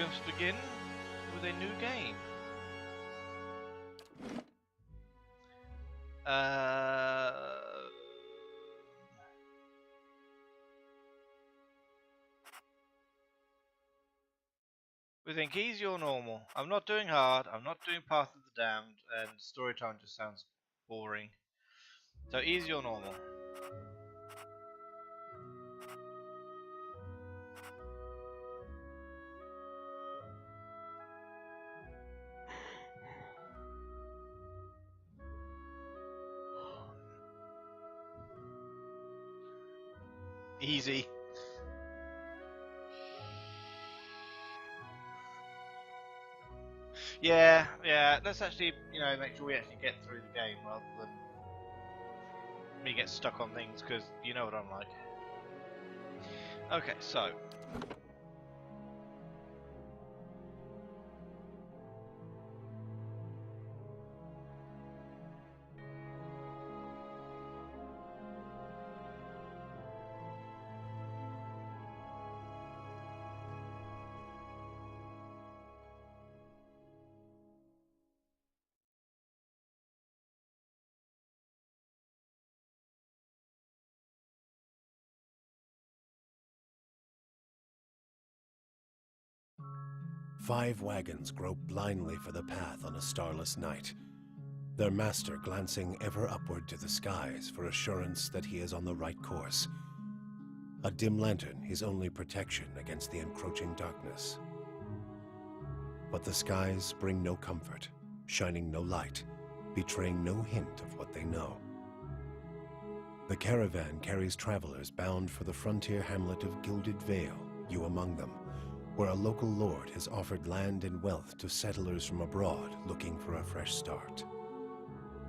us begin with a new game. We think easy or normal. I'm not doing hard, I'm not doing Path of the Damned, and story time just sounds boring. So easy or normal? Easy. Yeah. Let's actually, make sure we actually get through the game rather than me get stuck on things, because you know what I'm like. Okay, so. Five wagons grope blindly for the path on a starless night, their master glancing ever upward to the skies for assurance that he is on the right course. A dim lantern his only protection against the encroaching darkness. But the skies bring no comfort, shining no light, betraying no hint of what they know. The caravan carries travelers bound for the frontier hamlet of Gilded Vale, you among them, where a local lord has offered land and wealth to settlers from abroad looking for a fresh start.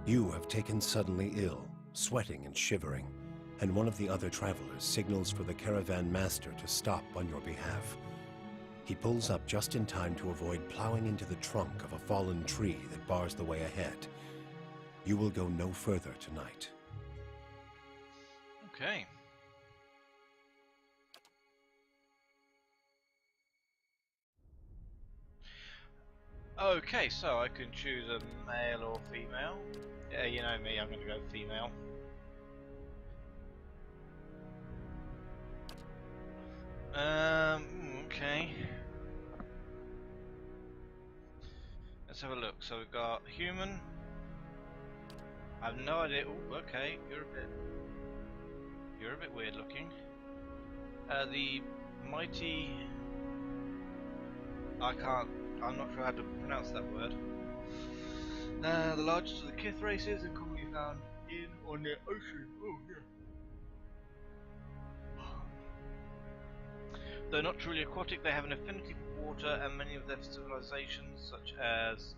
You have taken suddenly ill, sweating and shivering, and one of the other travelers signals for the caravan master to stop on your behalf. He pulls up just in time to avoid plowing into the trunk of a fallen tree that bars the way ahead. You will go no further tonight. Okay. Okay, so I can choose a male or female. Yeah, you know me, I'm gonna go female. Okay. Let's have a look. So we've got human. I have no idea. Oh, okay. You're a bit weird looking. The mighty. I'm not sure how to pronounce that word. The largest of the kith races and commonly found in or near ocean. Oh yeah. Though not truly aquatic, they have an affinity for water, and many of their civilizations, such as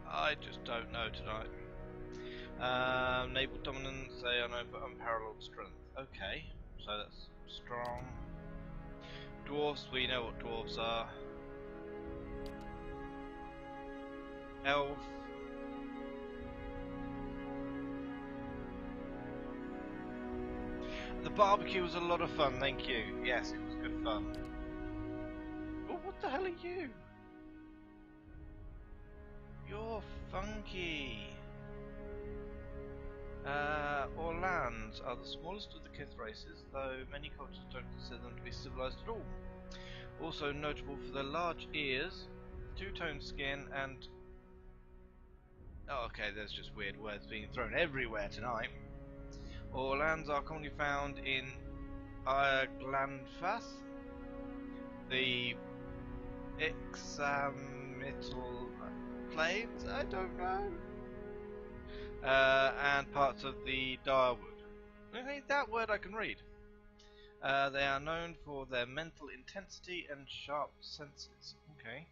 I just don't know tonight. Naval dominance, they are known for unparalleled strength. Okay, so that's strong. Dwarfs, we know what dwarfs are. Elf. The barbecue was a lot of fun, thank you. Yes, it was good fun. Oh, what the hell are you? You're funky. Orlands are the smallest of the kith races, though many cultures don't consider them to be civilized at all. Also notable for their large ears, two-tone skin, and... Oh, okay, there's just weird words being thrown everywhere tonight. Orlands are commonly found in Glanfath, the Ixamital Plains, I don't know, and parts of the Direwood. Okay, that word I can read. They are known for their mental intensity and sharp senses. Okay.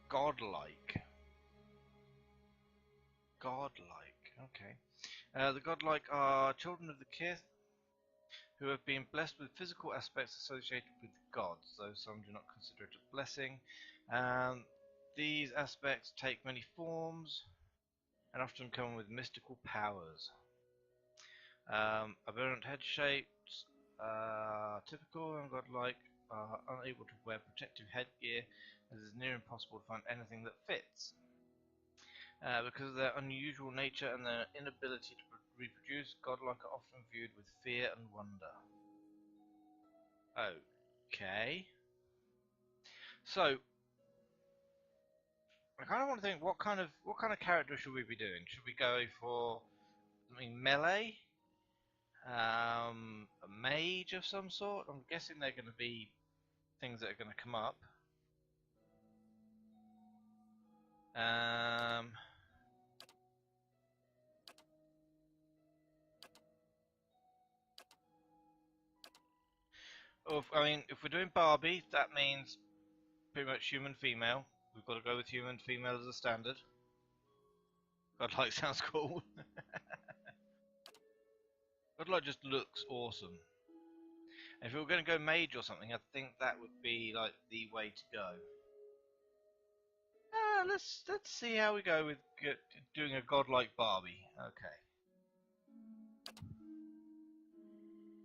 Godlike. Okay. The godlike are children of the kith who have been blessed with physical aspects associated with gods, though some do not consider it a blessing. These aspects take many forms and often come with mystical powers. Aberrant head shapes, typical and godlike are unable to wear protective headgear, as it is near impossible to find anything that fits. Because of their unusual nature and their inability to reproduce, godlike are often viewed with fear and wonder. Okay. So, I kind of want to think, what kind of character should we be doing? Should we go for something melee? A mage of some sort? I'm guessing they're going to be things that are going to come up. I mean, if we're doing Barbie, that means pretty much human female. We've got to go with human female as a standard. Godlike sounds cool. Godlike just looks awesome. If we were going to go mage or something, I think that would be like the way to go. Let's see how we go with doing a godlike Barbie.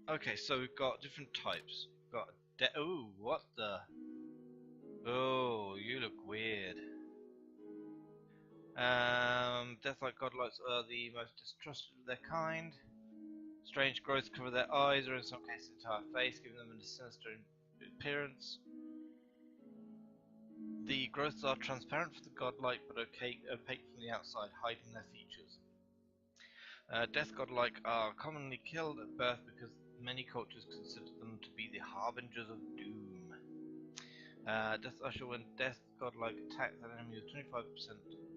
Okay, so we've got different types. We've got ooh, what the? Oh, you look weird. Death-like godlikes are the most distrusted of their kind. Strange growths cover their eyes, or in some cases the entire face, giving them a sinister appearance. The growths are transparent for the godlike, but opaque from the outside, hiding their features. Death godlike are commonly killed at birth because many cultures consider them to be the harbingers of doom. Death Usher, when Death godlike attacks an enemy with 25%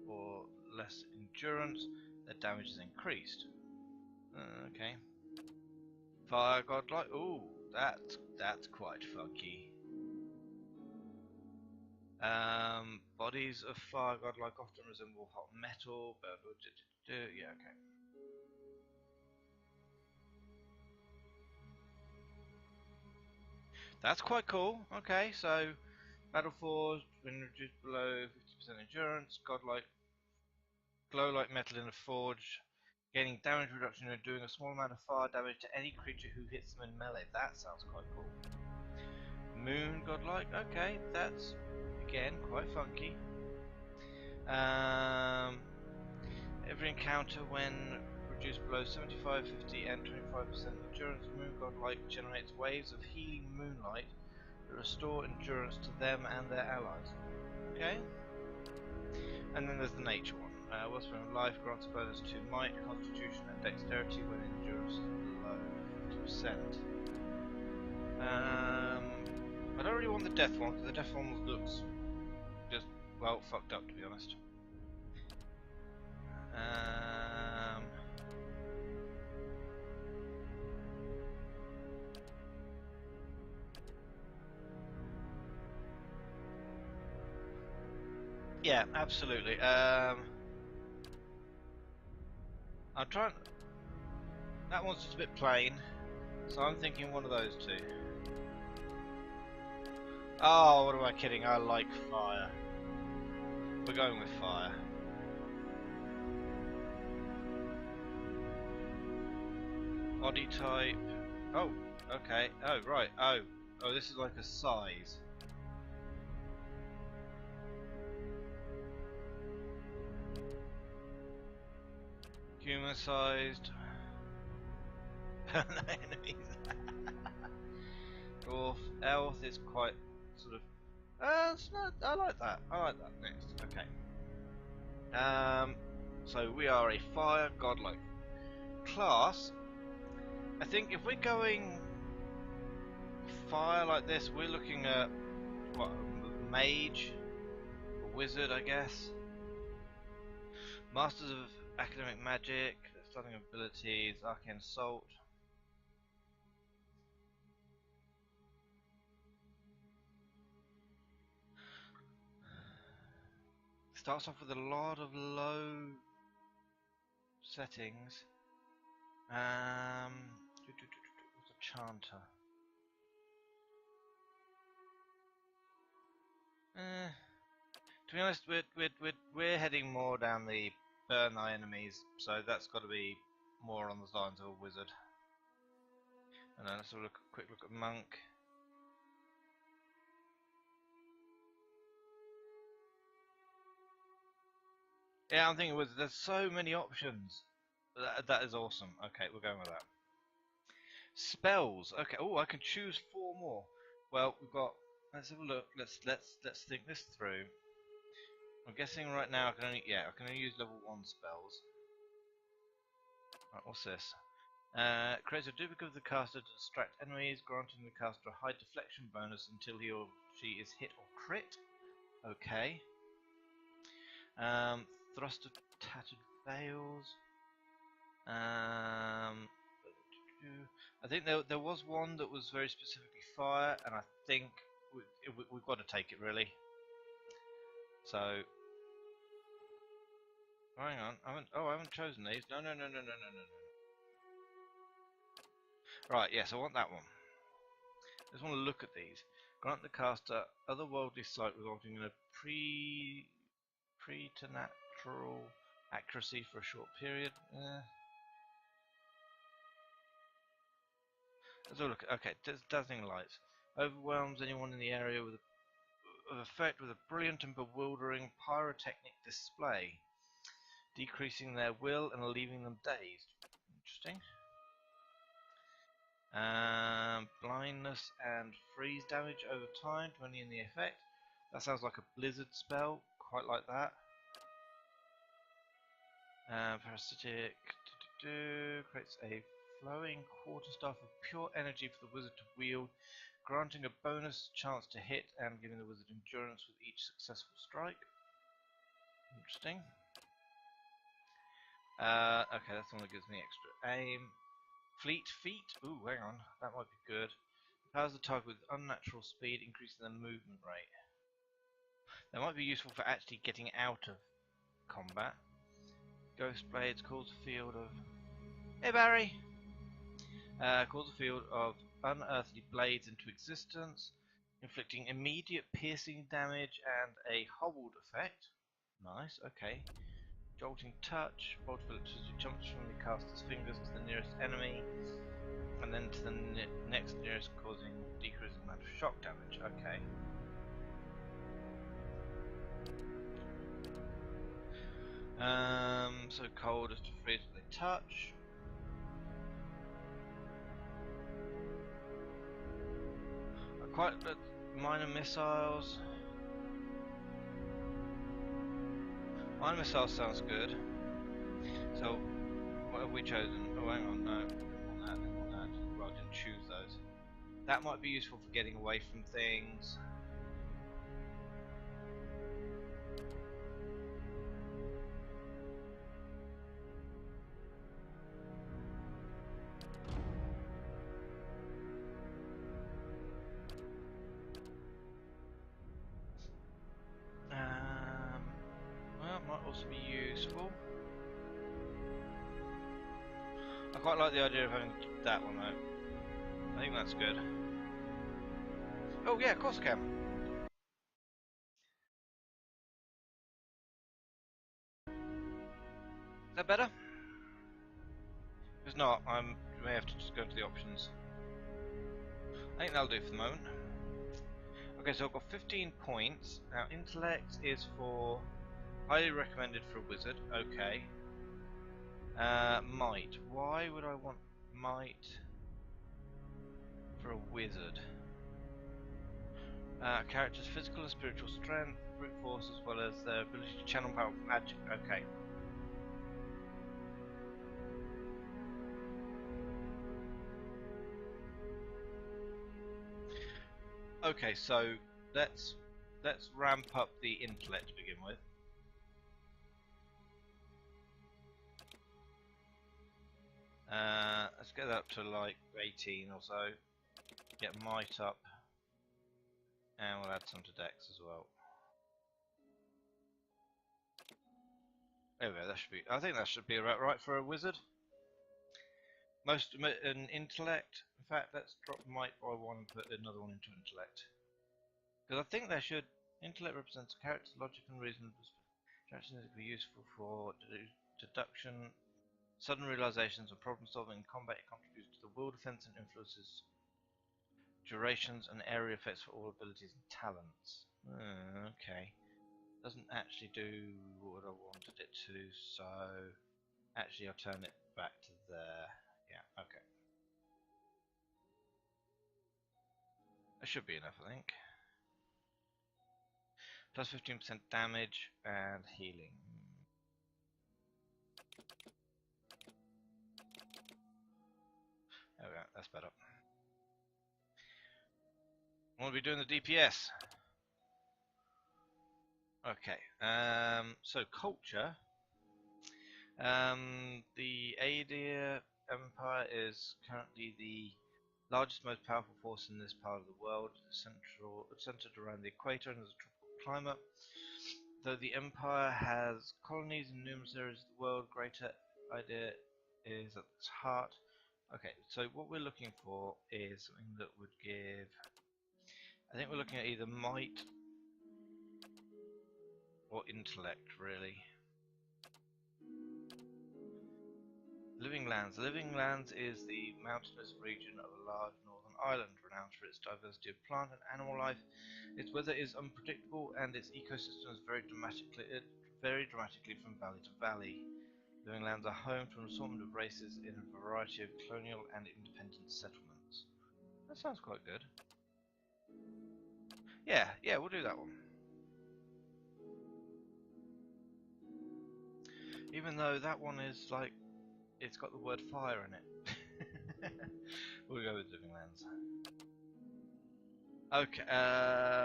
or less endurance, their damage is increased. Okay. Fire godlike. Ooh, that's quite funky. Bodies of fire godlike often resemble hot metal, but yeah, okay. That's quite cool. Okay, so Battle Forge, when reduced below 50% endurance, godlike glow like metal in a forge, gaining damage reduction and doing a small amount of fire damage to any creature who hits them in melee. That sounds quite cool. Moon godlike, okay, that's again quite funky. Every encounter when reduced below 75, 50 and 25% endurance, Moon godlike generates waves of healing moonlight that restore endurance to them and their allies. Okay. And then there's the nature one. Wellspring of life grants a bonus to might, constitution and dexterity when endurance is below 50%. I don't really want the death one, because the death one looks just, well, fucked up, to be honest. Yeah, absolutely. I'm trying. That one's just a bit plain, so I'm thinking one of those two. Oh, what am I kidding? I like fire. We're going with fire. Body type. Oh, okay. Oh, right. Oh, this is like a size. Human sized. Enemies. Dwarf. Elf is quite sort of. I like that. I like that next. Okay. So we are a fire godlike class. I think if we're going fire like this, we're looking at what, a mage, a wizard, I guess. Masters of academic magic, stunning abilities, arcane assault. Starts off with a lot of low settings. What's a chanter? To be honest, we're heading more down the burn thy enemies, so that's got to be more on the lines of a wizard. And then let's have a quick look at monk. Yeah, I'm thinking with there's so many options. That is awesome. Okay, we're going with that. Spells. Okay. Oh, I can choose 4 more. Well, we've got. Let's have a look. Let's think this through. I'm guessing right now I can only use level 1 spells. Right, what's this? Creates a duplicate of the caster to distract enemies, granting the caster a high deflection bonus until he or she is hit or crit. Okay. Thrust of tattered veils. I think there was one that was very specifically fire, and I think we've got to take it really. So, hang on, I haven't chosen these. No. Right, yes, I want that one. I just want to look at these. Grant the caster otherworldly sight resulting in a preternatural accuracy for a short period. Let's have a look. Okay, dazzling lights overwhelms anyone in the area with effect with a brilliant and bewildering pyrotechnic display, decreasing their will and leaving them dazed. Interesting. Blindness and freeze damage over time, depending on the effect. That sounds like a blizzard spell. Quite like that. Parasitic creates a flowing quarterstaff of pure energy for the wizard to wield, granting a bonus chance to hit and giving the wizard endurance with each successful strike. Interesting. Okay, that's the one that gives me extra aim. Fleet feet. Ooh, hang on, that might be good. Powers the target with unnatural speed, increasing their movement rate. That might be useful for actually getting out of combat. Ghost blades calls a field of. Hey Barry. Calls a field of unearthly blades into existence, inflicting immediate piercing damage and a hobbled effect. Nice. Okay. Jolting touch. Bolt electricity jumps from the caster's fingers to the nearest enemy, and then to the next nearest, causing decreasing amount of shock damage. Okay. So cold is to freeze when they touch. I quite minor missiles. Minor missiles sounds good. So, what have we chosen? Oh, hang on, no. I want that. Well, I didn't choose those. That might be useful for getting away from things. Well, it might also be useful. I quite like the idea of having that one though. I think that's good. Oh yeah, of course I can. Is that better? If not, I may have to just go to the options. I think that'll do for the moment. Okay, so I've got 15 points. Now, intellect is for highly recommended for a wizard. Okay. Might. Why would I want might for a wizard? Character's physical and spiritual strength, brute force, as well as their ability to channel powerful magic. Okay. Okay, so let's ramp up the intellect to begin with. Let's get that up to like 18 or so. Get might up, and we'll add some to dex as well. There we go. That should be. I think that should be about right for a wizard. Most an intellect. In fact, let's drop might by 1 and put another one into intellect. Because I think they should. Intellect represents character's logic and reason. Interaction is useful for deduction, sudden realizations, and problem solving in combat. It contributes to the will defense and influences durations and area effects for all abilities and talents. Okay. Doesn't actually do what I wanted it to, so actually I'll turn it back to there. Yeah, okay. That should be enough, I think. Plus 15% damage and healing. There we go, that's better. We'll be doing the DPS. Okay, so culture. The Aedir Empire is currently the largest, most powerful force in this part of the world, centered around the equator and has a tropical climate. Though the Empire has colonies in numerous areas of the world, greater idea is at its heart. Okay, so what we're looking for is something that would give... I think we're looking at either might or intellect, really. Living Lands. Living Lands is the mountainous region of a large northern island, renowned for its diversity of plant and animal life. Its weather is unpredictable and its ecosystems vary dramatically from valley to valley. Living Lands are home to an assortment of races in a variety of colonial and independent settlements. That sounds quite good. Yeah, we'll do that one. Even though that one is like, it's got the word fire in it. We'll go with Living Lands. Okay,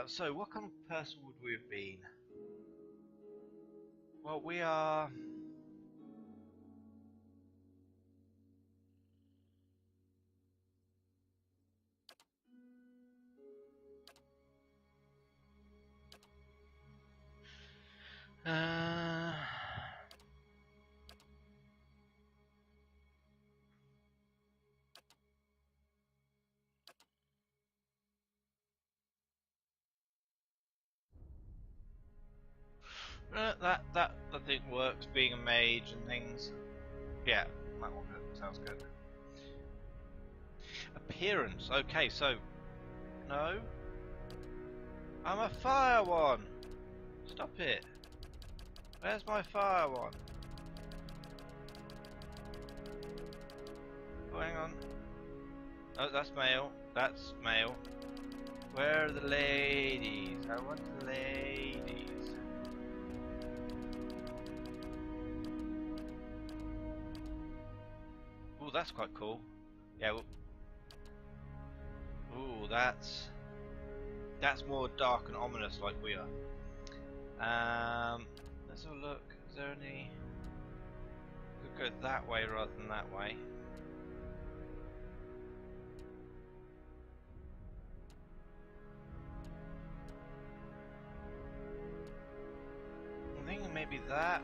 so what kind of person would we have been? Well, we are... that I think works, being a mage and things. Yeah, that one sounds good. Appearance. Okay, so no, I'm a fire one. Stop it. Where's my fire one? Oh, hang on. Oh, that's male. That's male. Where are the ladies? I want the ladies. Ooh, that's quite cool. Yeah. Well, ooh, that's more dark and ominous, like we are. Let's have a look. Is there any? Could go that way rather than that way. I'm thinking maybe that,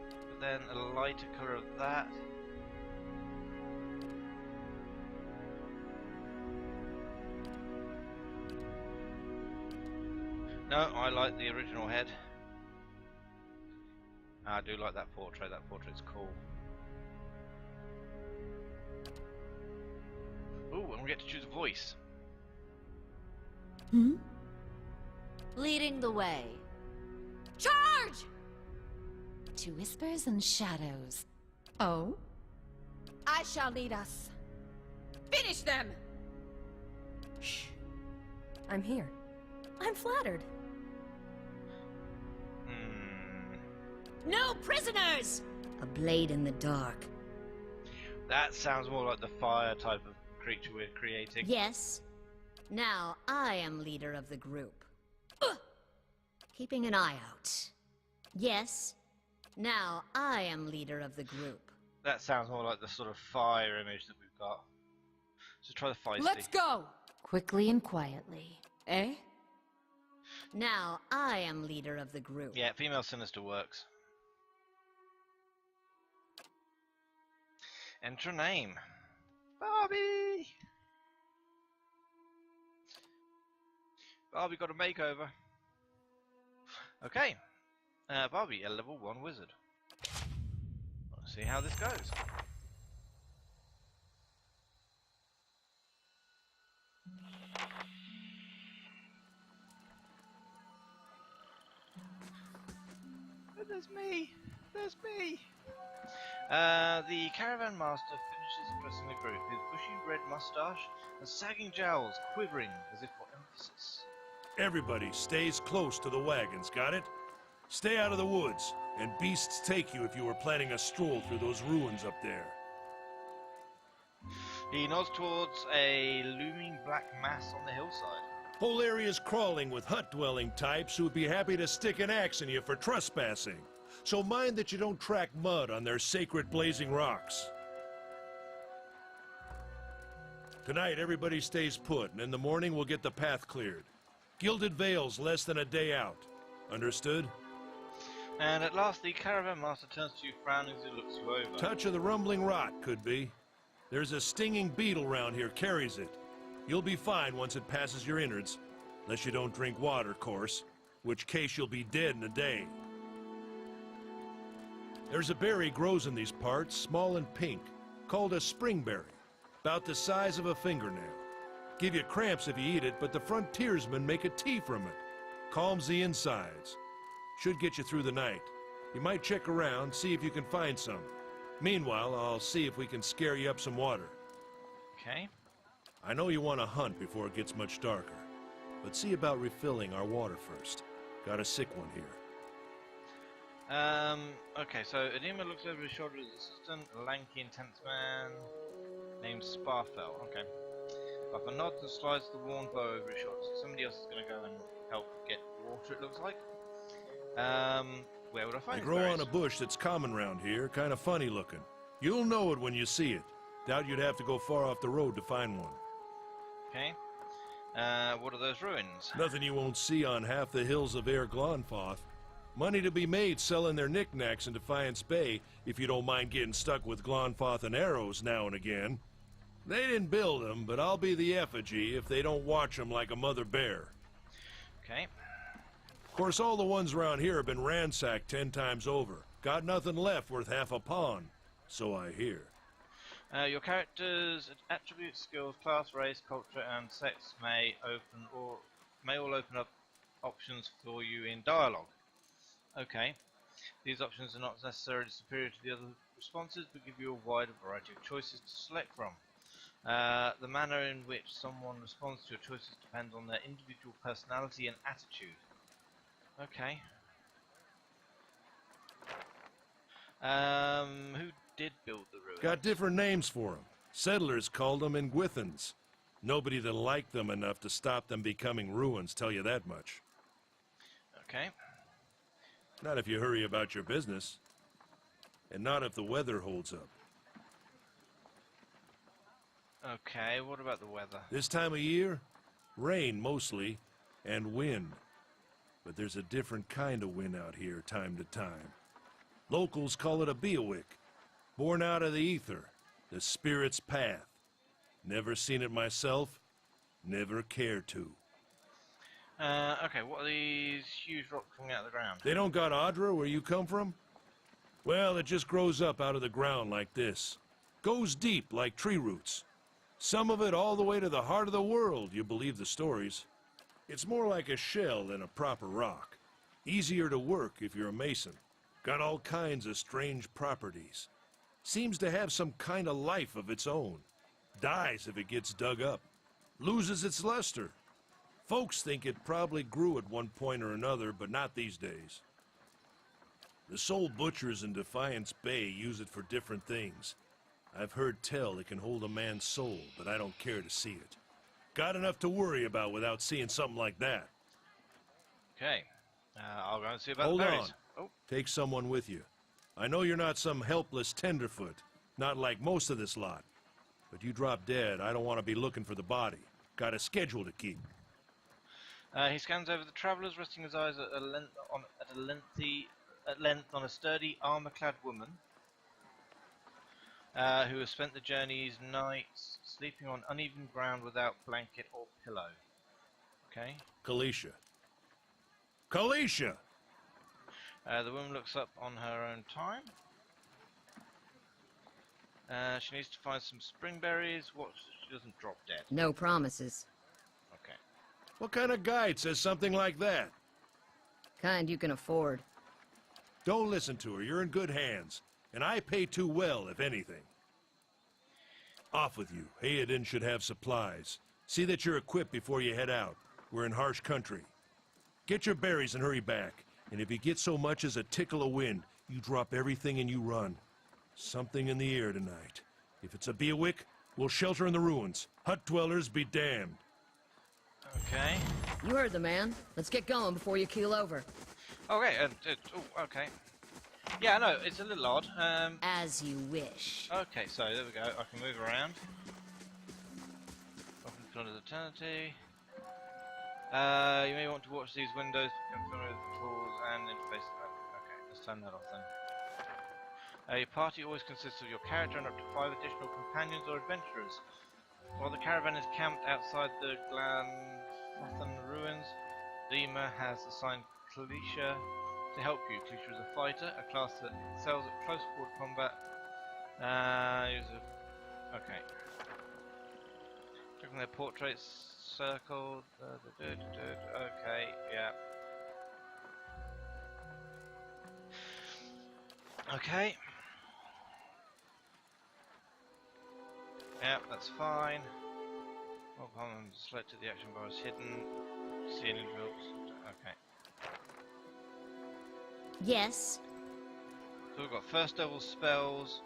but then a lighter colour of that. No, I like the original head. I do like that portrait. That portrait's cool. Ooh, and we get to choose a voice. Hmm? Leading the way. Charge! To whispers and shadows. Oh? I shall lead us. Finish them! Shh. I'm here. I'm flattered. No prisoners! A blade in the dark. That sounds more like the fire type of creature we're creating. Yes. Now I am leader of the group. Keeping an eye out. Yes. Now I am leader of the group. That sounds more like the sort of fire image that we've got. So try the feisty. Let's go! Quickly and quietly. Eh? Now I am leader of the group. Yeah, female sinister works. Enter a name. Barbie! Barbie got a makeover. Okay. Barbie, a level 1 wizard. Let's see how this goes. There's me! There's me! The caravan master finishes addressing the group, his bushy red moustache and sagging jowls quivering as if for emphasis. Everybody stays close to the wagons, got it? Stay out of the woods, and beasts take you if you were planning a stroll through those ruins up there. He nods towards a looming black mass on the hillside. Whole area's crawling with hut-dwelling types who would be happy to stick an axe in you for trespassing. So mind that you don't track mud on their sacred blazing rocks. Tonight, everybody stays put, and in the morning we'll get the path cleared. Gilded Vale's less than a day out. Understood? And at last the caravan master turns to you, frowning as he looks you over. Touch of the rumbling rot, could be. There's a stinging beetle round here, carries it. You'll be fine once it passes your innards. Unless you don't drink water, course. Which case you'll be dead in a day. There's a berry grows in these parts, small and pink, called a springberry. About the size of a fingernail. Give you cramps if you eat it, but the frontiersmen make a tea from it. Calms the insides. Should get you through the night. You might check around, see if you can find some. Meanwhile, I'll see if we can scare you up some water. Okay. I know you want to hunt before it gets much darker, but see about refilling our water first. Got a sick one here. Okay, so Edema looks over his shoulder at his assistant, a lanky, intense man named Sparfell. Okay. Buffer nods and slides the worn bow over his shoulder, so somebody else is going to go and help get water, it looks like. Where would I find They these grow berries? on a bush that's common round here, kind of funny looking. You'll know it when you see it. Doubt you'd have to go far off the road to find one. Okay. What are those ruins? Nothing you won't see on half the hills of Air Glonfoth. Money to be made selling their knickknacks in Defiance Bay, if you don't mind getting stuck with Glonfoth and arrows now and again. They didn't build them, but I'll be the effigy if they don't watch them like a mother bear. Okay. Of course, all the ones around here have been ransacked 10 times over. Got nothing left worth half a pawn, so I hear. Your character's attributes, skills, class, race, culture, and sex may all open up options for you in dialogue. Okay. These options are not necessarily superior to the other responses, but give you a wider variety of choices to select from. The manner in which someone responds to your choices depends on their individual personality and attitude. Okay. Who did build the ruins? Got different names for them. Settlers called them Ingwithans. Nobody that liked them enough to stop them becoming ruins, tell you that much. Okay. Not if you hurry about your business. And not if the weather holds up. Okay, what about the weather? This time of year, rain mostly, and wind. But there's a different kind of wind out here time to time. Locals call it a beawick, born out of the ether, the spirit's path. Never seen it myself, never cared to. Okay, what are these huge rocks coming out of the ground? They don't got Audra where you come from? Well, it just grows up out of the ground like this. Goes deep like tree roots. Some of it all the way to the heart of the world, you believe the stories. It's more like a shell than a proper rock. Easier to work if you're a mason. Got all kinds of strange properties. Seems to have some kind of life of its own. Dies if it gets dug up. Loses its luster. Folks think it probably grew at one point or another, but not these days. The soul butchers in Defiance Bay use it for different things. I've heard tell it can hold a man's soul, but I don't care to see it. Got enough to worry about without seeing something like that. Okay, I'll go and see about Hold the berries. on. Take someone with you. I know you're not some helpless tenderfoot, not like most of this lot. But you drop dead, I don't want to be looking for the body. Got a schedule to keep. He scans over the travellers, resting his eyes at length on a sturdy, armour-clad woman who has spent the journey's nights sleeping on uneven ground without blanket or pillow. Okay. Kalisha. Kalisha! The woman looks up on her own time. She needs to find some springberries. What? She doesn't drop dead. No promises. Okay. What kind of guide says something like that? Kind you can afford. Don't listen to her. You're in good hands. And I pay too well, if anything. Off with you. Hayden should have supplies. See that you're equipped before you head out. We're in harsh country. Get your berries and hurry back. And if you get so much as a tickle of wind, you drop everything and you run. Something in the air tonight. If it's a Bewick, we'll shelter in the ruins. Hut dwellers be damned. Okay. You heard the man. Let's get going before you keel over. Okay, oh, okay. Yeah, no, it's a little odd. As you wish. Okay, so there we go. I can move around. Welcome to Dawn of Eternity. You may want to watch these windows, tools, and interface. Okay, let's turn that off then. Your party always consists of your character and up to 5 additional companions or adventurers. While the caravan is camped outside the Glanfathan ruins, Lima has assigned Kalisha to help you. Kalisha is a fighter, a class that excels at close quarter combat. Okay. Checking their portraits circled. Okay, yeah. Okay. Yeah, that's fine. Well, I'm selected, the action bar is hidden. See any results? Okay. Yes. So we've got first level spells.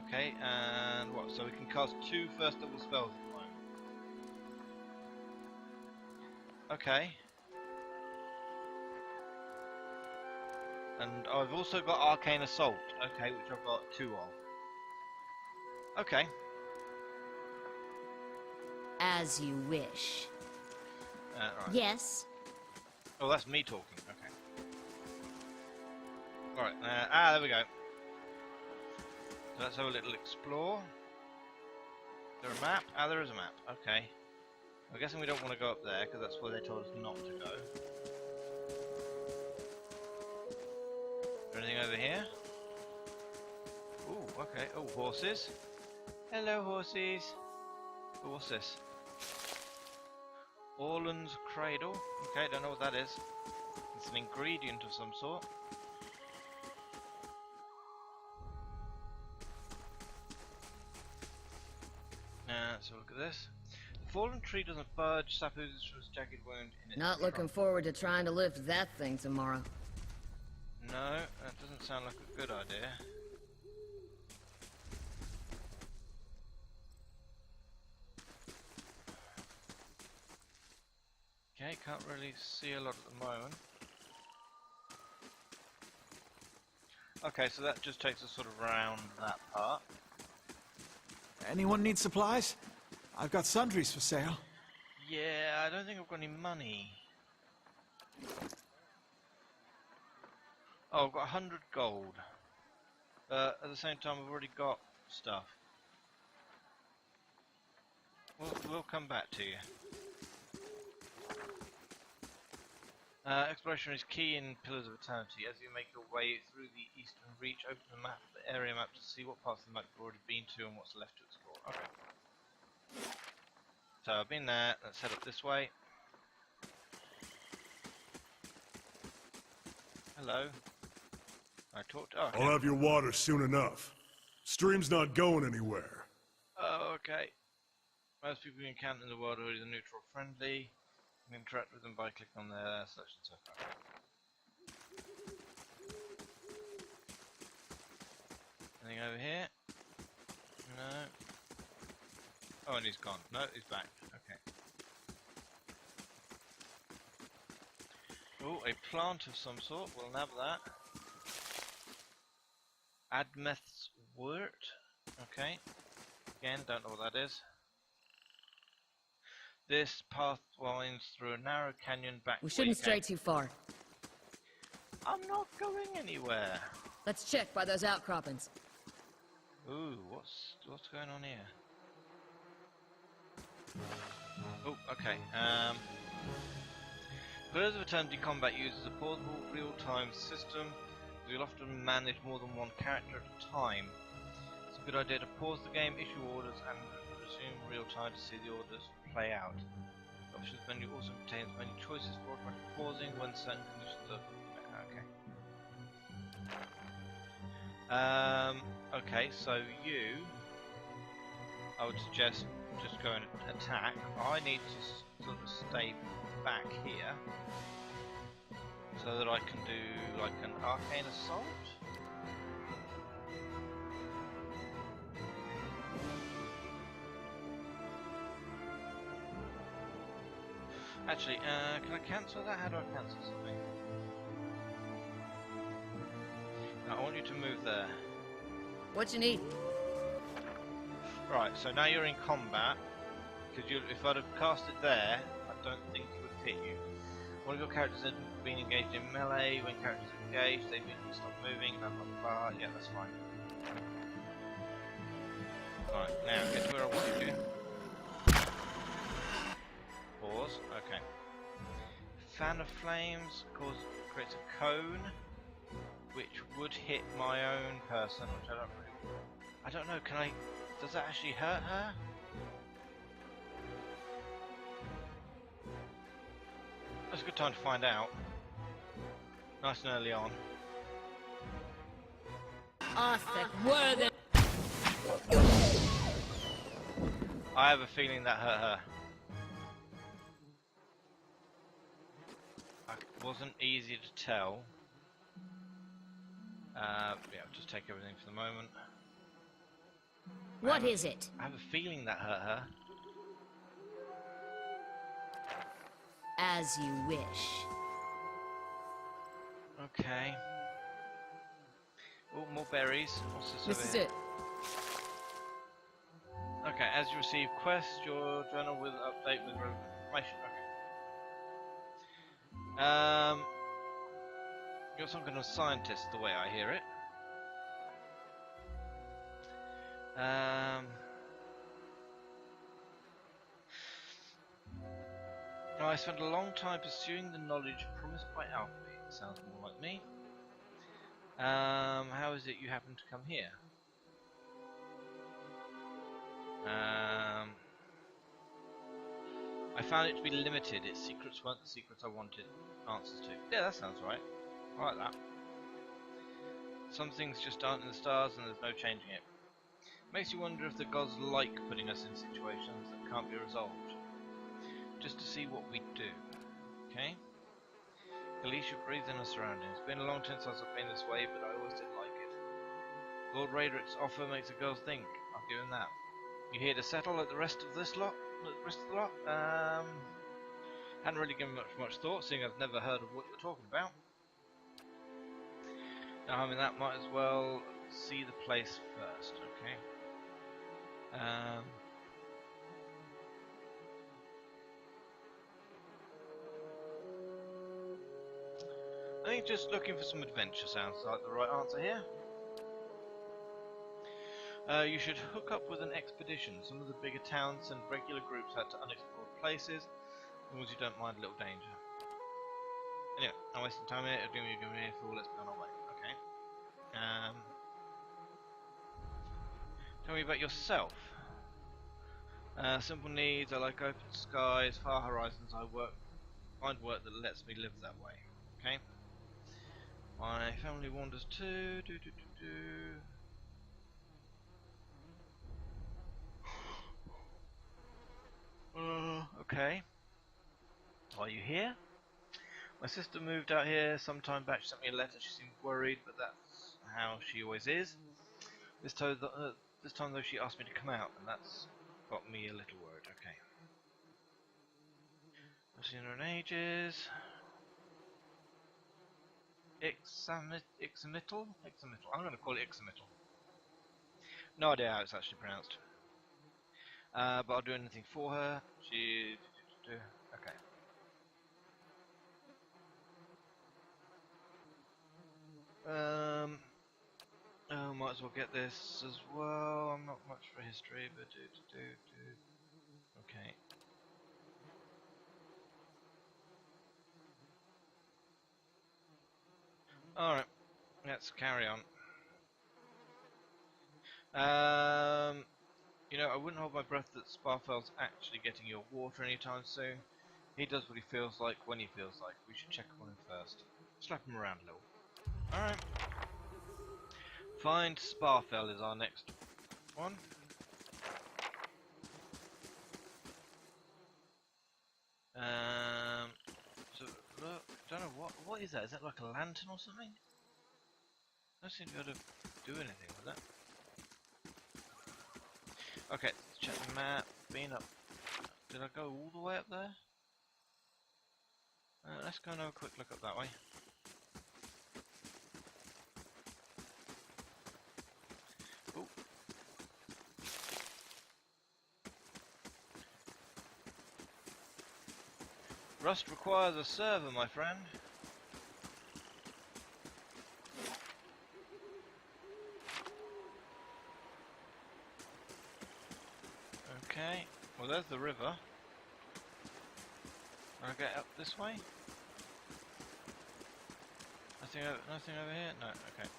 Okay, and what? So we can cast 2 first level spells at the moment. Okay. And I've also got Arcane Assault, okay, which I've got 2 of. Okay. As you wish. Right. Yes. Oh, that's me talking, okay. Alright, there we go. So let's have a little explore. Is there a map? Ah, there is a map, okay. I'm guessing we don't want to go up there, because that's where they told us not to go. Is there anything over here? Ooh, okay. Oh, horses. Hello, horses. Oh, what's this? Orland's Cradle. Okay, don't know what that is. It's an ingredient of some sort. Let's have a look at this. The fallen tree doesn't budge, sap oozes from its jagged wound in its Not looking forward to trying to lift that thing tomorrow. No, that doesn't sound like a good idea. Okay, can't really see a lot at the moment. Okay, so that just takes us sort of around that part. Anyone need supplies? I've got sundries for sale. Yeah, I don't think I've got any money. Oh, I've got 100 gold. At the same time, I've already got stuff. We'll come back to you. Exploration is key in Pillars of Eternity. As you make your way through the Eastern Reach, open the area map to see what parts of the map you've already been to and what's left to explore. Okay. So I've been there. Let's head up this way. Hello. I talked. Oh, okay. I'll have your water soon enough. Stream's not going anywhere. Oh, okay. Most people you encounter in the world are either neutral or friendly. You can interact with them by clicking on their selection stuff. Okay. Anything over here? No. Oh, and he's gone. No, he's back. Okay. Oh, a plant of some sort. We'll nab that. Admeth's wort. Okay. Again, don't know what that is. This path winds through a narrow canyon back. We shouldn't stray too far. I'm not going anywhere. Let's check by those outcroppings. Ooh, what's going on here? Oh, okay. Pillars of Eternity Combat uses a portable real-time system. You'll often manage more than one character at a time. It's a good idea to pause the game, issue orders, and resume real time to see the orders play out. Options menu also contains many choices for automatic pausing when certain conditions are... okay, so you... I would suggest just go and attack. I need to sort of stay back here so that I can do like an arcane assault. Actually, can I cancel that? How do I cancel something? No, I want you to move there. What you need? Right, so now you're in combat. Because if I'd have cast it there, I don't think it would hit you. One of your characters has been engaged in melee. When characters are engaged, they've been stopped moving. Blah blah blah. Yeah, that's fine. Alright, now get to where I want you to. Pause. Okay. Fan of flames creates a cone, which would hit my own person, which I don't know. Can I? Does that actually hurt her? That's a good time to find out. Nice and early on. Arthur, worthy. I have a feeling that hurt her. It wasn't easy to tell. Yeah, I'll just take everything for the moment. What is it? I have a feeling that hurt her. As you wish. Okay. Oh, more berries. What's this This over is here? it. Okay, as you receive quests, your journal will update with relevant information. Okay. You're some kind of scientist, the way I hear it. I spent a long time pursuing the knowledge promised by alchemy. Sounds more like me. How is it you happen to come here? I found it to be limited. Its secrets weren't the secrets I wanted answers to. Yeah, that sounds right. I like that. Some things just aren't in the stars and there's no changing it. Makes you wonder if the gods like putting us in situations that can't be resolved. Just to see what we do. Okay? Alicia, breathe in our surroundings. It's been a long time since I've been this way, but I always did like it. Lord Raedric's offer makes the girls think. I'll give him that. You here to settle like the rest of this lot? The rest of the lot? Hadn't really given much thought, seeing I've never heard of what you're talking about. Now, I mean, that might as well see the place first, okay? I think just looking for some adventure sounds like the right answer here. You should hook up with an expedition. Some of the bigger towns send regular groups out to unexplored places, as long as you don't mind a little danger. Anyway, I'm wasting time here. You're giving me a fool. Let's be on our way. Okay. Tell me about yourself. Simple needs. I like open skies, far horizons. Find work that lets me live that way. Okay. My family wanders too. Okay. Are you here? My sister moved out here some time back. She sent me a letter. She seemed worried, but that's how she always is. This time though, she asked me to come out, and that's got me a little worried. Okay. I've seen her in ages. Ixamital? I'm going to call it Ixamital. No idea how it's actually pronounced. But I'll do anything for her. Okay. Might as well get this as well. I'm not much for history, but Okay. Alright, let's carry on. You know, I wouldn't hold my breath that Sparfel's actually getting your water anytime soon. He does what he feels like when he feels like. We should check on him first. Slap him around a little. Alright. Find Sparfell is our next one. So look, don't know what is that? Is that like a lantern or something? I don't seem to be able to do anything with that. Okay, let's check the map. Been up. Did I go all the way up there? Let's go and have a quick look up that way. Ooh. Rust requires a server, my friend. Okay, well there's the river. Can I get up this way? Nothing over here? No, okay.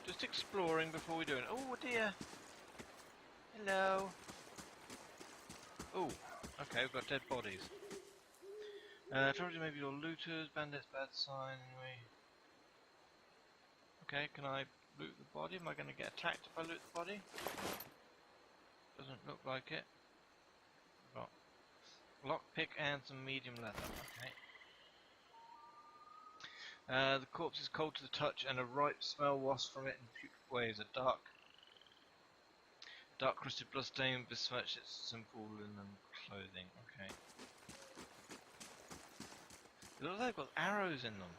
Just exploring before we do it. Oh dear! Hello! Oh, okay, we've got dead bodies. Told you maybe you're looters, bandits, bad sign, anyway. Okay, can I loot the body? Am I going to get attacked if I loot the body? Doesn't look like it. Got lockpick and some medium leather, okay. The corpse is cold to the touch and a ripe smell wafts from it in putrid ways. A dark crusted bloodstain besmirched its simple linen clothing, okay. It looks like they've got arrows in them.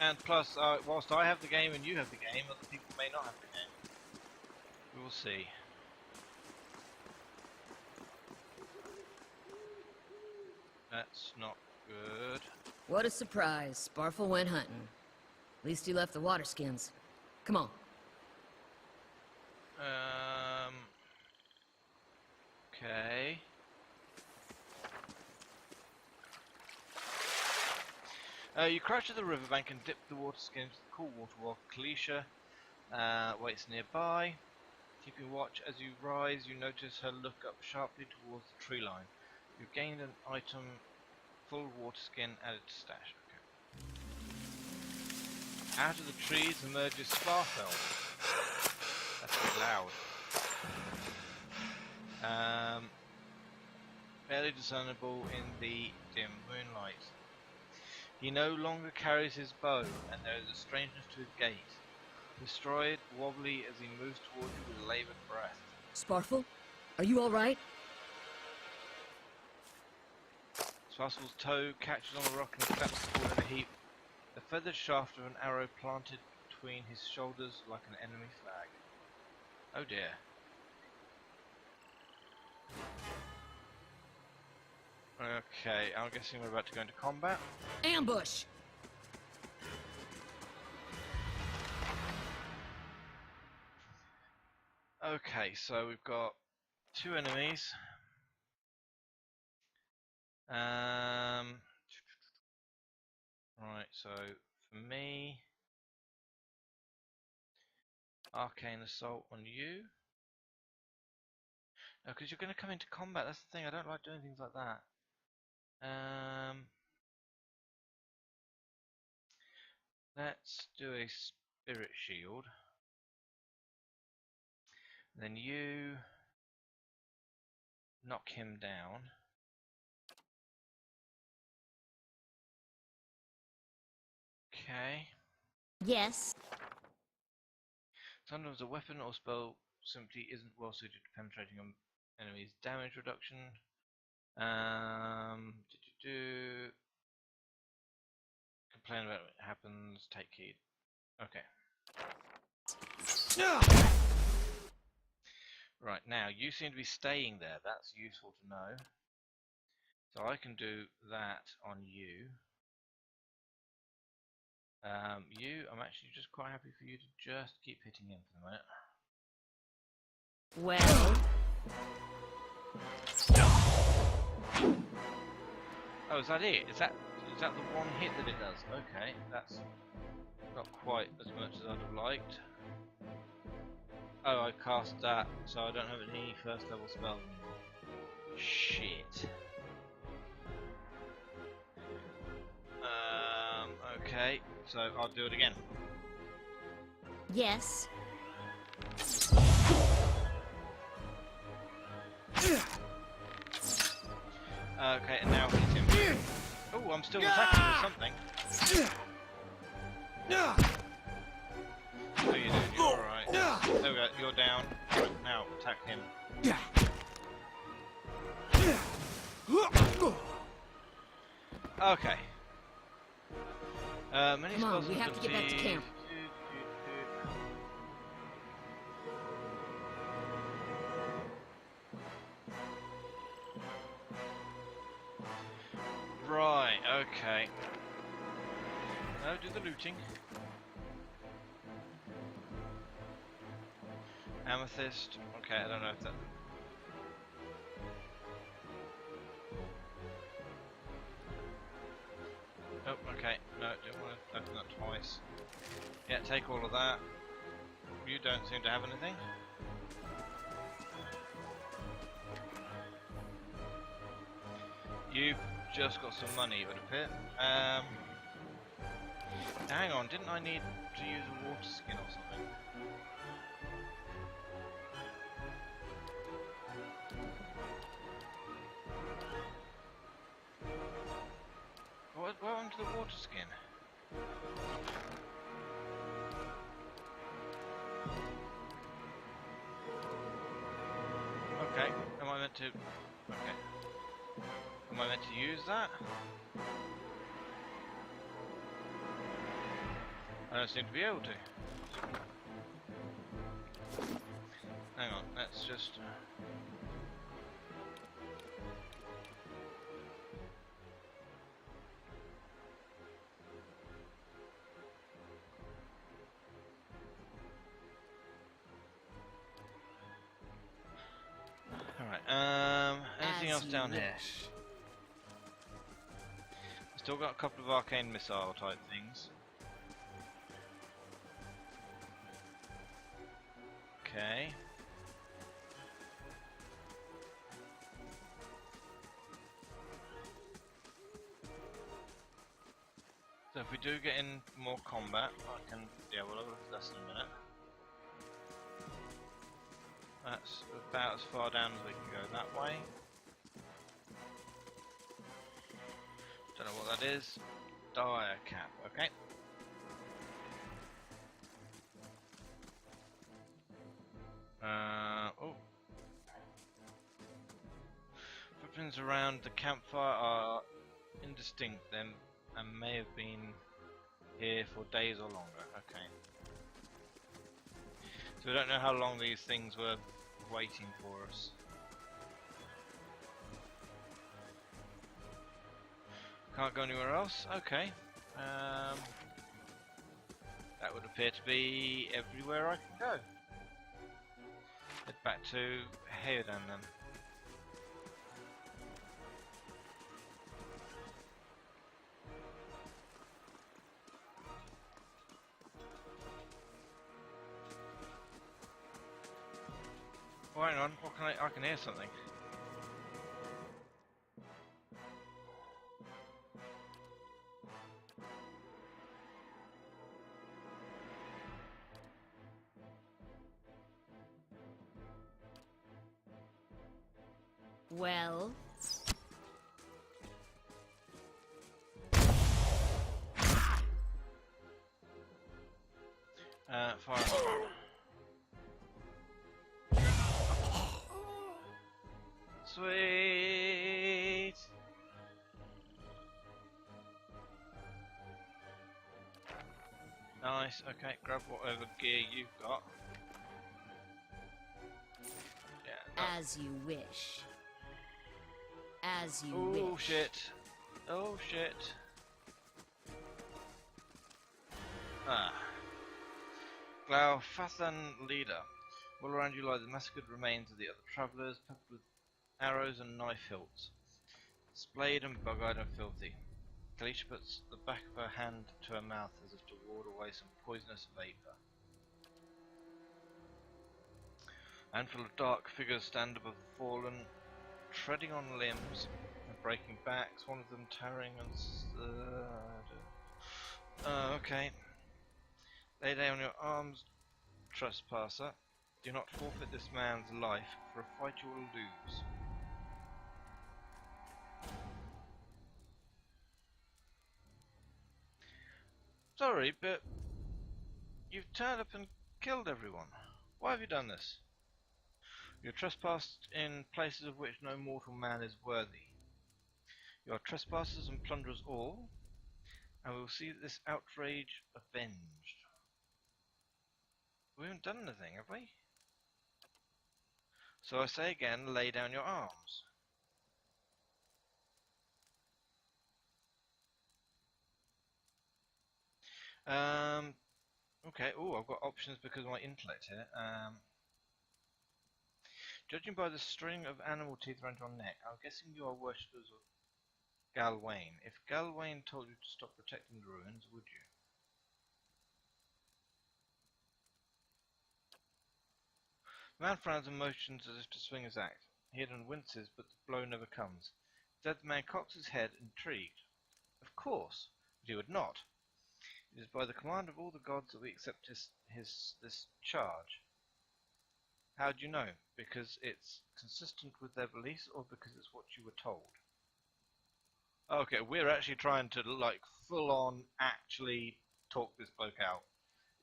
And plus, whilst I have the game and you have the game, other people may not have the game. We will see. That's not good. What a surprise. Sparfel went hunting. At least he left the water skins. Come on. Okay. You crouch at the riverbank and dip the water skin into the cool water while Kalisha waits nearby. Keeping watch as you rise, you notice her look up sharply towards the tree line. You've gained an item full water skin added to stash. Okay. Out of the trees emerges Sparfell. That's a bit loud. Barely discernible in the dim moonlight. He no longer carries his bow, and there is a strangeness to his gait. Destroyed, wobbly as he moves toward you with laboured breath. Sparfel? Are you alright? Sparfel's toe catches on a rock and snaps forward in a heap. The feathered shaft of an arrow planted between his shoulders like an enemy flag. Oh dear. Okay, I'm guessing we're about to go into combat. Ambush! Okay, so we've got two enemies. Right, so for me, Arcane Assault on you. No, because you're going to come into combat, that's the thing, I don't like doing things like that. Let's do a Spirit Shield. Then you knock him down. Okay. Yes. Sometimes a weapon or spell simply isn't well suited to penetrating an enemy's damage reduction. Complain about what happens, take heed. Okay. Right, now you seem to be staying there, that's useful to know. So I can do that on you. I'm actually just quite happy for you to just keep hitting him for the minute. Well, oh, is that it? Is that the one hit that it does? Okay, that's not quite as much as I'd have liked. Oh, I cast that, so I don't have any first level spells anymore. Shit. Okay, so I'll do it again. yes. Okay, and now hit him. Oh, I'm still attacking with something. How you doing? You're alright. There we go, you're down. Right, now attack him. Okay. Many Come on, spells we have to get back to abilities. camp. Right, okay. Now do the looting. Amethyst. Okay, I don't know if that... Oh, okay. No, didn't want to open that twice. Yeah, take all of that. You don't seem to have anything. You've just got some money, it would appear. Hang on, didn't I need to use a water skin or something? What happened to the water skin? Okay, am I meant to... Okay. Am I meant to use that? I don't seem to be able to. Hang on, let's just... Alright, anything As else you down here? wish. Still got a couple of arcane missile type things. Okay. So if we do get in more combat, I can... Yeah, we'll have a look at this in a minute. That's about as far down as we can go that way. Don't know what that is. Dire cap, okay. Oh. Footprints around the campfire are indistinct then and may have been here for days or longer. Okay. So we don't know how long these things were waiting for us. Can't go anywhere else? Okay. That would appear to be everywhere I can go. Head back to Heodan then. Oh, hang on, what can I can hear something. Well, Fire. Sweet. Nice. Okay, grab whatever gear you've got. Yeah. as you wish. As you Oh wish. shit. Oh shit. Ah. Glaufathan leader. All around you lie the massacred remains of the other travellers, peppered with arrows and knife hilts. Splayed and bug-eyed and filthy. Kalisha puts the back of her hand to her mouth as if to ward away some poisonous vapour. A handful of dark figures stand above the fallen, treading on limbs and breaking backs, one of them towering and... okay. Lay down your arms, trespasser. Do not forfeit this man's life, for a fight you will lose. Sorry, but you've turned up and killed everyone. Why have you done this? You are trespassed in places of which no mortal man is worthy. You are trespassers and plunderers all, and we will see this outrage avenged. We haven't done anything, have we? So I say again, lay down your arms. Okay, oh, I've got options because of my intellect here. Judging by the string of animal teeth around your neck, I'm guessing you are worshippers of Galwain. If Galwain told you to stop protecting the ruins, would you? The man frowns and motions as if to swing his axe. Hidden winces, but the blow never comes. Instead, the man cocks his head, intrigued. Of course, but he would not. It is by the command of all the gods that we accept this charge. How do you know? Because it's consistent with their beliefs, or because it's what you were told? Okay, we're actually trying to, like, full-on actually talk this bloke out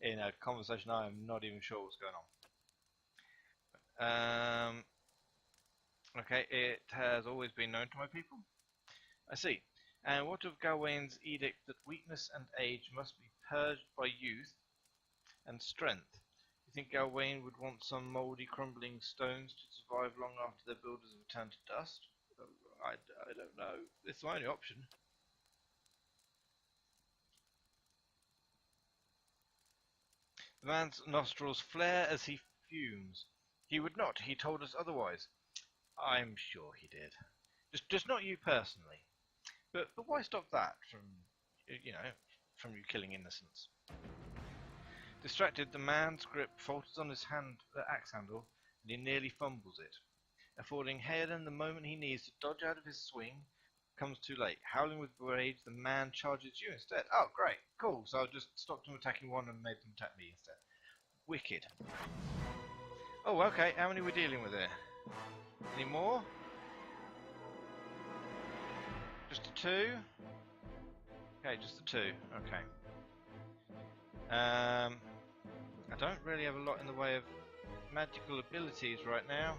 in a conversation I am not even sure what's going on. Okay, it has always been known to my people. I see. And what of Gawain's edict that weakness and age must be purged by youth and strength? You think Gawain would want some mouldy, crumbling stones to survive long after their builders have turned to dust? I don't know. It's my only option. The man's nostrils flare as he fumes. He would not. He told us otherwise. I'm sure he did. Just not you personally. But why stop that from, from you killing innocents? Distracted, the man's grip falters on his axe handle, and he nearly fumbles it. Affording Hayden the moment he needs to dodge out of his swing, comes too late. Howling with rage, the man charges you instead. Oh, great. Cool. So I just stopped him attacking one and made them attack me instead. Wicked. Oh, okay. How many are we dealing with here? Any more? Just the two? Okay, just the two. Okay. I don't really have a lot in the way of magical abilities right now.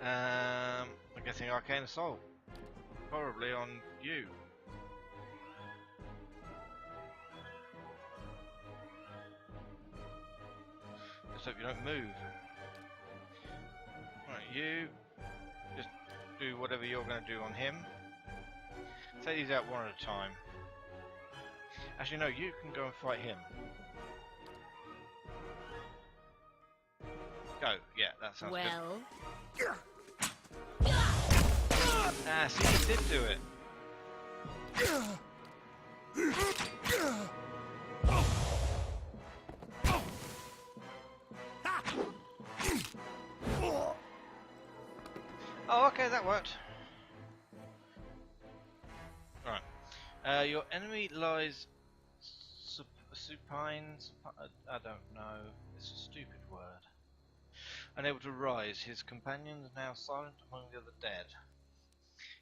I'm guessing Arcane Assault. Probably on you. Just hope you don't move. Right, you just do whatever you're going to do on him. Take these out one at a time. Actually, no, you can go and fight him. Go, yeah, that sounds good. Ah, see, you did do it. Oh, okay, that worked. Right. Your enemy lies supine. I don't know. It's a stupid word. Unable to rise, his companions now silent among the other dead.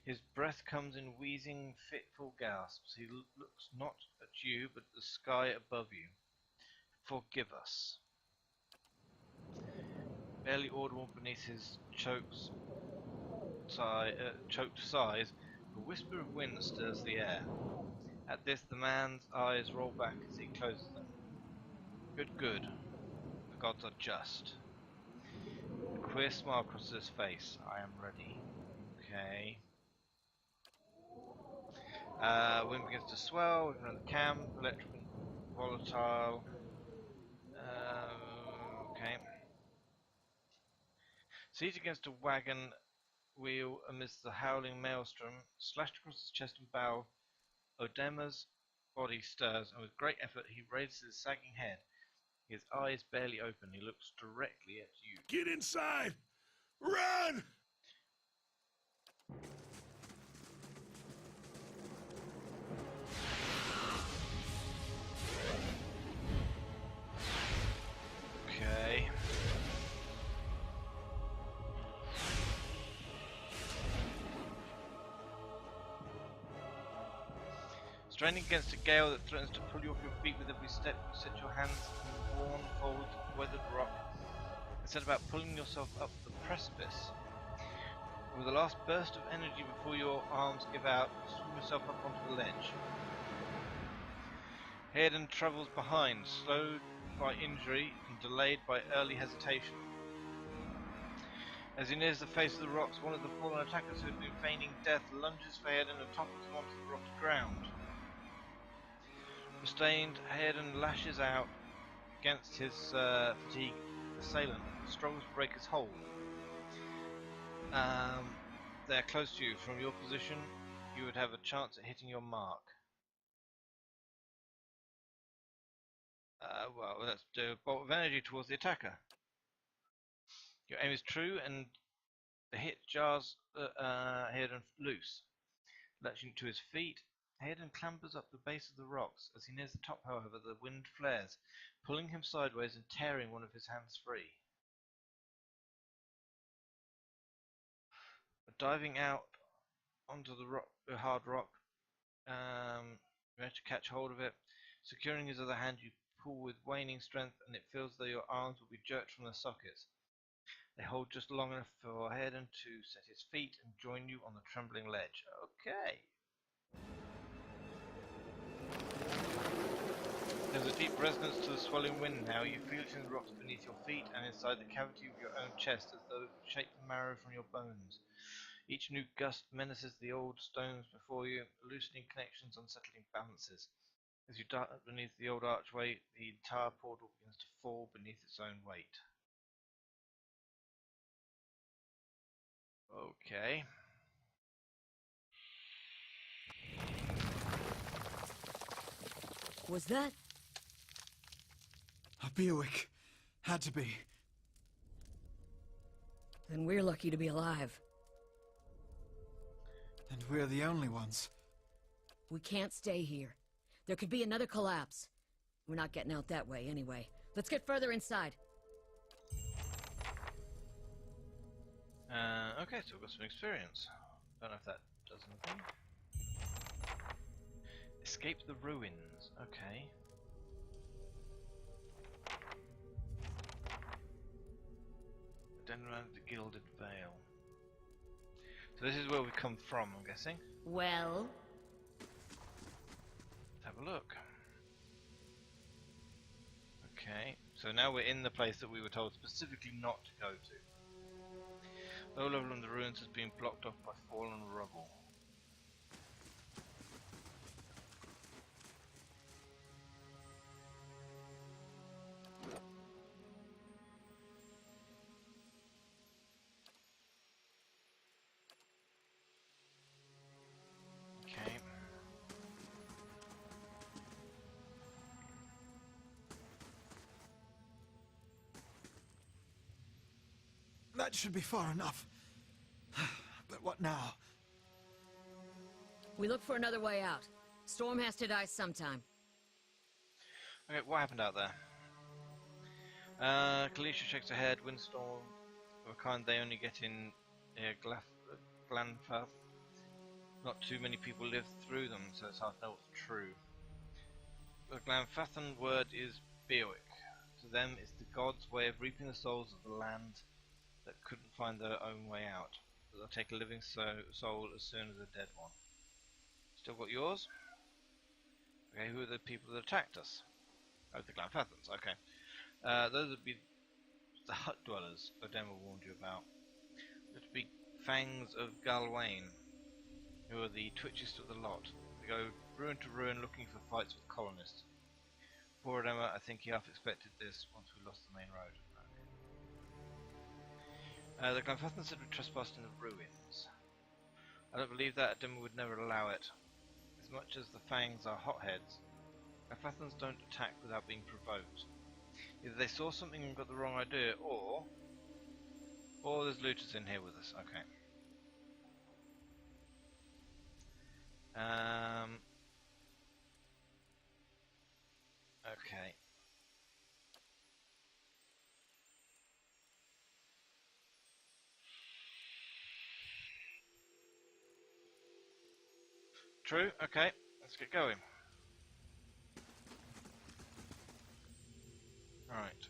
His breath comes in wheezing, fitful gasps. He looks not at you, but at the sky above you. Forgive us. Barely audible beneath his choked sighs, a whisper of wind stirs the air. At this, the man's eyes roll back as he closes them. Good, good. The gods are just. A queer smile crosses his face. I am ready. Okay. Wind begins to swell. We can run the camp. Electrical and volatile. Okay. Seated against a wagon wheel amidst the howling maelstrom, slashed across his chest and bow, Odema's body stirs, and with great effort he raises his sagging head. His eyes barely open. He looks directly at you. Get inside! Run! Okay. Straining against a gale that threatens to pull you off your feet with every step, you set your hands in the worn, cold, weathered rock and set about pulling yourself up the precipice. With a last burst of energy before your arms give out, you swing yourself up onto the ledge. Hayden travels behind, slowed by injury and delayed by early hesitation. As he nears the face of the rocks, one of the fallen attackers who had been feigning death lunges for Hayden and topples him onto the rocky ground. Restrained, Hayden lashes out against his fatigued assailant and struggles to break his hold. They're close to you. From your position, you would have a chance at hitting your mark. Well, let's do a bolt of energy towards the attacker. Your aim is true, and the hit jars Hayden loose. Latching to his feet, Hayden clambers up the base of the rocks. As he nears the top, however, the wind flares, pulling him sideways and tearing one of his hands free. Diving out onto the hard rock, you have to catch hold of it. Securing his other hand, you pull with waning strength, and it feels though your arms will be jerked from their sockets. They hold just long enough for Hayden to set his feet and join you on the trembling ledge. Okay. There's a deep resonance to the swelling wind now. You feel it in the rocks beneath your feet and inside the cavity of your own chest, as though it would shake the marrow from your bones. Each new gust menaces the old stones before you, loosening connections, unsettling balances. As you dart beneath the old archway, the entire portal begins to fall beneath its own weight. Okay. Was that? A Buick. Had to be. Then we're lucky to be alive. And we're the only ones. We can't stay here. There could be another collapse. We're not getting out that way anyway. Let's get further inside. Okay, so we've got some experience. Don't know if that does anything. Escape the ruins. Okay. Then around the Gilded Veil. So this is where we come from, I'm guessing. Well? Let's have a look. Okay, so now we're in the place that we were told specifically not to go to. Low level in the ruins has been blocked off by fallen rubble. Okay. That should be far enough. But what now? We look for another way out. Storm has to die sometime. Okay, what happened out there? Kalisha shakes her head. Windstorm of a kind they only get in Glanfath. Not too many people live through them, so it's hard to know what's true. The Glanfathan word is Beowick. To them, it's the gods' way of reaping the souls of the land that couldn't find their own way out. But they'll take a living soul as soon as a dead one. Still got yours? Okay, who are the people that attacked us? Oh, the Glanfathans, okay. Those would be the hut dwellers Odema warned you about. It would be Fangs of Galwain, who are the twitchiest of the lot. They go ruin to ruin looking for fights with colonists. Poor Emma, I think he half expected this once we lost the main road. Okay. The Glenfathans said we trespassed in the ruins. I don't believe that. Adema would never allow it. As much as the Fangs are hotheads, Glenfathans don't attack without being provoked. Either they saw something and got the wrong idea, or there's looters in here with us. Okay. Okay. True. Okay. Let's get going. Right.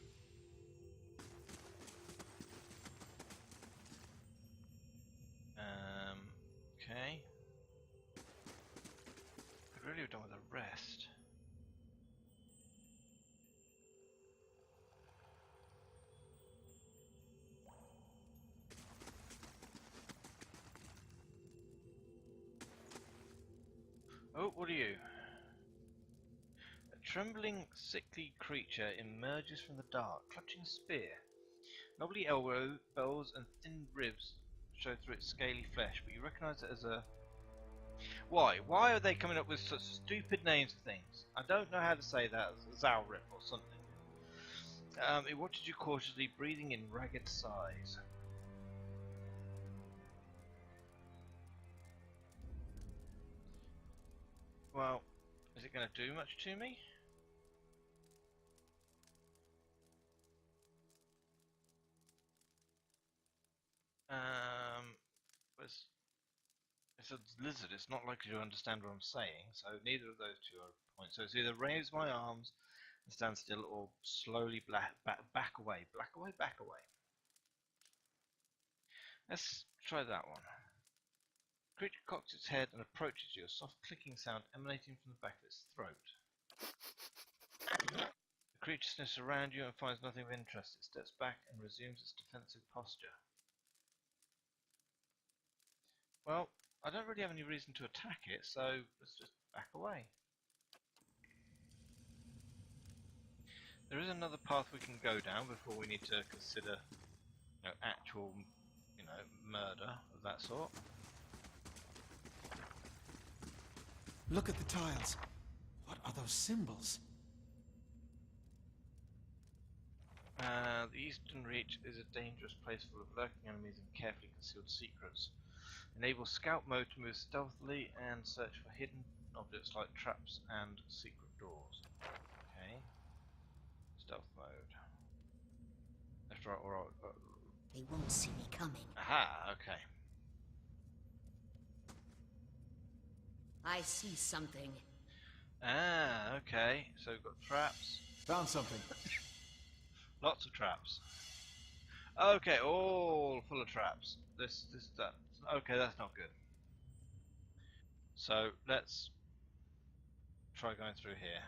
Okay. Could really have done with a rest. Oh, what are you? A trembling, sickly creature emerges from the dark, clutching a spear. Knobbly elbows and thin ribs show through its scaly flesh, but you recognise it as a... Why? Why are they coming up with such stupid names for things? I don't know how to say that. Zalrip or something. It watches you cautiously, breathing in ragged sighs. Well, is it going to do much to me? It's a lizard, it's not likely to understand what I'm saying, so neither of those two are points. So it's either raise my arms and stand still, or slowly back away. Back away. Let's try that one. The creature cocks its head and approaches you, a soft clicking sound emanating from the back of its throat. The creature sniffs around you and finds nothing of interest. It steps back and resumes its defensive posture. Well, I don't really have any reason to attack it, so let's just back away. There is another path we can go down before we need to consider, actual, murder of that sort. Look at the tiles. What are those symbols? The Eastern Reach is a dangerous place full of lurking enemies and carefully concealed secrets. Enable scout mode to move stealthily and search for hidden objects like traps and secret doors. Okay. Stealth mode. Left, right, or They won't see me coming. aha, okay. I see something. Ah, okay. So we've got traps. Found something. Lots of traps. Okay, all full of traps. That. Okay, that's not good. So let's try going through here.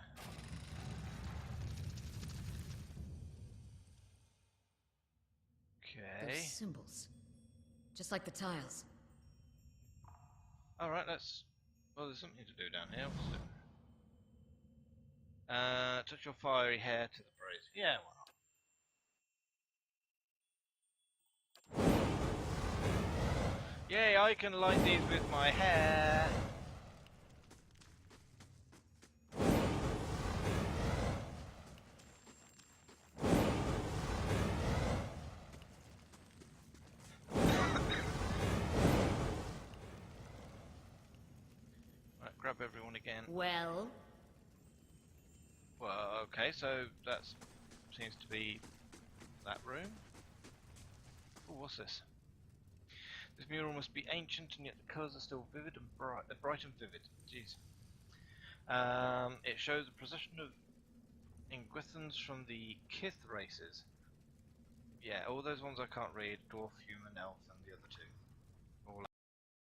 Okay. Those symbols. Just like the tiles. Alright, let's... Well, there's something to do down here. What's it? Touch your fiery hair to the brazier. Yeah, why not? Yay, I can light these with my hair! Right, grab everyone again. Well, Well, okay, so that seems to be that room. Oh, what's this? This mural must be ancient, and yet the colours are still vivid and bright and vivid. Jeez. It shows a procession of Ingwithans from the Kith races. Yeah, all those ones I can't read. Dwarf, human, elf, and the other two.